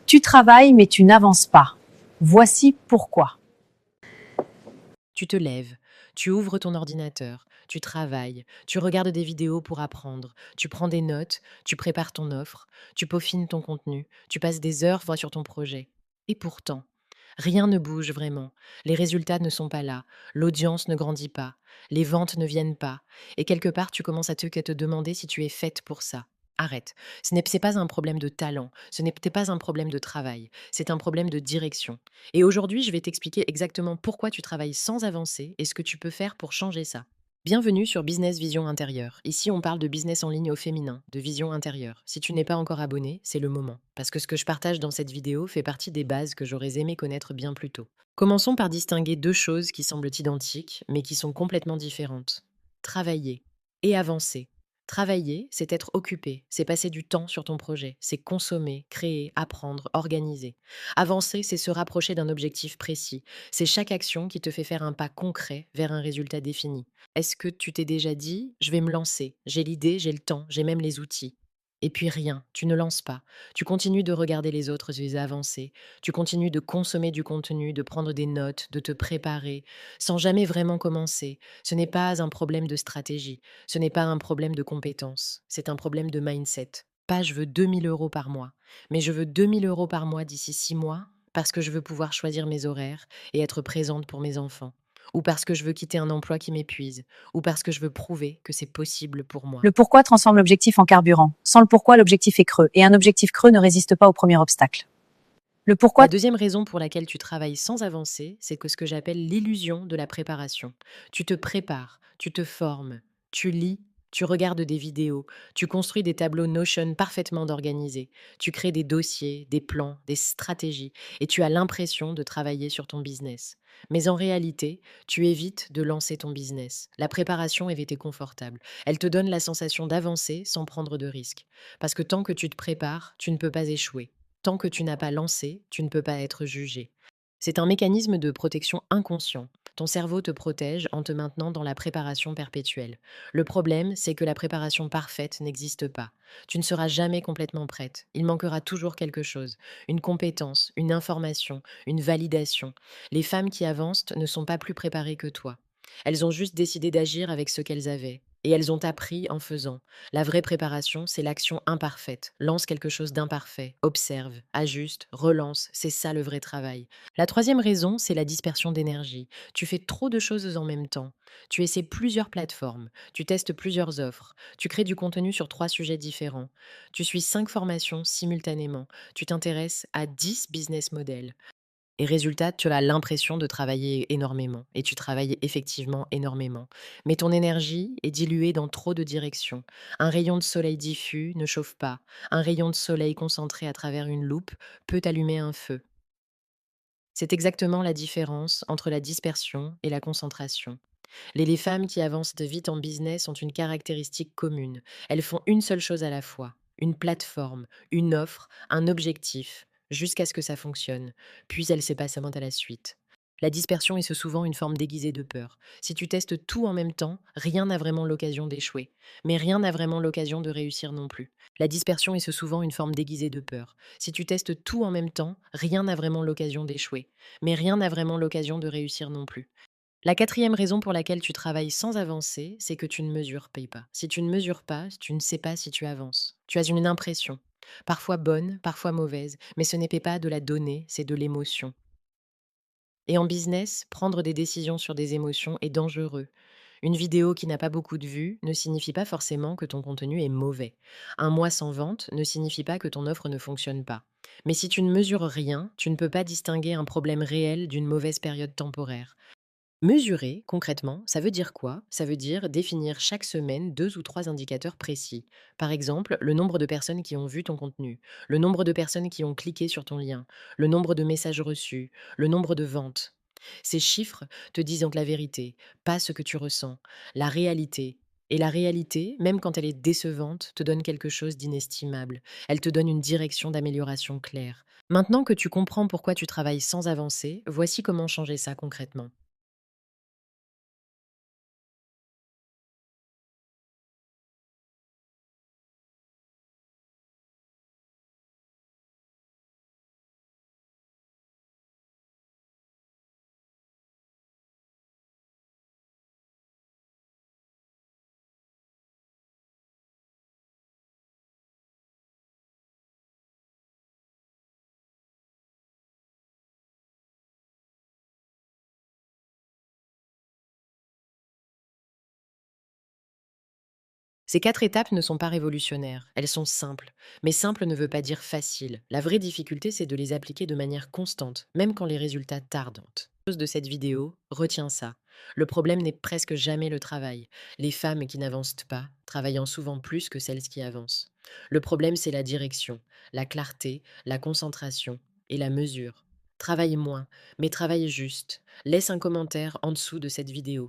Tu travailles mais tu n'avances pas. Voici pourquoi. Tu te lèves, tu ouvres ton ordinateur, tu travailles, tu regardes des vidéos pour apprendre, tu prends des notes, tu prépares ton offre, tu peaufines ton contenu, tu passes des heures fois sur ton projet. Et pourtant, rien ne bouge vraiment. Les résultats ne sont pas là, l'audience ne grandit pas, les ventes ne viennent pas, et quelque part tu commences à te demander si tu es faite pour ça. Arrête. C'est pas un problème de talent, ce n'est pas un problème de travail, c'est un problème de direction. Et aujourd'hui, je vais t'expliquer exactement pourquoi tu travailles sans avancer et ce que tu peux faire pour changer ça. Bienvenue sur Business Vision Intérieure. Ici, on parle de business en ligne au féminin, de vision intérieure. Si tu n'es pas encore abonné, c'est le moment. Parce que ce que je partage dans cette vidéo fait partie des bases que j'aurais aimé connaître bien plus tôt. Commençons par distinguer deux choses qui semblent identiques, mais qui sont complètement différentes. Travailler et avancer. Travailler, c'est être occupé, c'est passer du temps sur ton projet, c'est consommer, créer, apprendre, organiser. Avancer, c'est se rapprocher d'un objectif précis. C'est chaque action qui te fait faire un pas concret vers un résultat défini. Est-ce que tu t'es déjà dit, je vais me lancer, j'ai l'idée, j'ai le temps, j'ai même les outils. Et puis rien, tu ne lances pas. Tu continues de regarder les autres les avancer. Tu continues de consommer du contenu, de prendre des notes, de te préparer, sans jamais vraiment commencer. Ce n'est pas un problème de stratégie. Ce n'est pas un problème de compétence. C'est un problème de mindset. Pas je veux 2 000 € par mois, mais je veux 2 000 € par mois d'ici 6 mois parce que je veux pouvoir choisir mes horaires et être présente pour mes enfants. Ou parce que je veux quitter un emploi qui m'épuise. Ou parce que je veux prouver que c'est possible pour moi. Le pourquoi transforme l'objectif en carburant. Sans le pourquoi, l'objectif est creux, et un objectif creux ne résiste pas au premier obstacle. Le pourquoi. La deuxième raison pour laquelle tu travailles sans avancer, c'est que ce que j'appelle l'illusion de la préparation. Tu te prépares, tu te formes, tu lis, tu regardes des vidéos, tu construis des tableaux Notion parfaitement organisés, tu crées des dossiers, des plans, des stratégies, et tu as l'impression de travailler sur ton business. Mais en réalité, tu évites de lancer ton business. La préparation est vérité confortable. Elle te donne la sensation d'avancer sans prendre de risques. Parce que tant que tu te prépares, tu ne peux pas échouer. Tant que tu n'as pas lancé, tu ne peux pas être jugé. C'est un mécanisme de protection inconscient. Ton cerveau te protège en te maintenant dans la préparation perpétuelle. Le problème, c'est que la préparation parfaite n'existe pas. Tu ne seras jamais complètement prête. Il manquera toujours quelque chose. Une compétence, une information, une validation. Les femmes qui avancent ne sont pas plus préparées que toi. Elles ont juste décidé d'agir avec ce qu'elles avaient. Et elles ont appris en faisant. La vraie préparation, c'est l'action imparfaite. Lance quelque chose d'imparfait, observe, ajuste, relance. C'est ça le vrai travail. La troisième raison, c'est la dispersion d'énergie. Tu fais trop de choses en même temps. Tu essaies plusieurs plateformes, tu testes plusieurs offres, tu crées du contenu sur 3 sujets différents, tu suis 5 formations simultanément, tu t'intéresses à 10 business models. Et résultat, tu as l'impression de travailler énormément. Et tu travailles effectivement énormément. Mais ton énergie est diluée dans trop de directions. Un rayon de soleil diffus ne chauffe pas. Un rayon de soleil concentré à travers une loupe peut allumer un feu. C'est exactement la différence entre la dispersion et la concentration. Les femmes qui avancent vite en business ont une caractéristique commune. Elles font une seule chose à la fois. Une plateforme, une offre, un objectif, jusqu'à ce que ça fonctionne. Puis elles se passent à la suite. La dispersion est souvent une forme déguisée de peur. Si tu testes tout en même temps, rien n'a vraiment l'occasion d'échouer. Mais rien n'a vraiment l'occasion de réussir non plus. La dispersion est souvent une forme déguisée de peur. Si tu testes tout en même temps, rien n'a vraiment l'occasion d'échouer. Mais rien n'a vraiment l'occasion de réussir non plus. La quatrième raison pour laquelle tu travailles sans avancer, c'est que tu ne mesures pas. Si tu ne mesures pas, tu ne sais pas si tu avances. Tu as une impression, parfois bonne, parfois mauvaise, mais ce n'est pas de la donnée, c'est de l'émotion. Et en business, prendre des décisions sur des émotions est dangereux. Une vidéo qui n'a pas beaucoup de vues ne signifie pas forcément que ton contenu est mauvais. Un mois sans vente ne signifie pas que ton offre ne fonctionne pas. Mais si tu ne mesures rien, tu ne peux pas distinguer un problème réel d'une mauvaise période temporaire. Mesurer, concrètement, ça veut dire quoi? Ça veut dire définir chaque semaine 2 ou 3 indicateurs précis. Par exemple, le nombre de personnes qui ont vu ton contenu, le nombre de personnes qui ont cliqué sur ton lien, le nombre de messages reçus, le nombre de ventes. Ces chiffres te disent donc la vérité, pas ce que tu ressens, la réalité. Et la réalité, même quand elle est décevante, te donne quelque chose d'inestimable. Elle te donne une direction d'amélioration claire. Maintenant que tu comprends pourquoi tu travailles sans avancer, voici comment changer ça concrètement. Ces 4 étapes ne sont pas révolutionnaires, elles sont simples. Mais simple ne veut pas dire facile. La vraie difficulté, c'est de les appliquer de manière constante, même quand les résultats tardent. De cette vidéo, retiens ça. Le problème n'est presque jamais le travail. Les femmes qui n'avancent pas, travaillant souvent plus que celles qui avancent. Le problème, c'est la direction, la clarté, la concentration et la mesure. Travaille moins, mais travaille juste. Laisse un commentaire en dessous de cette vidéo.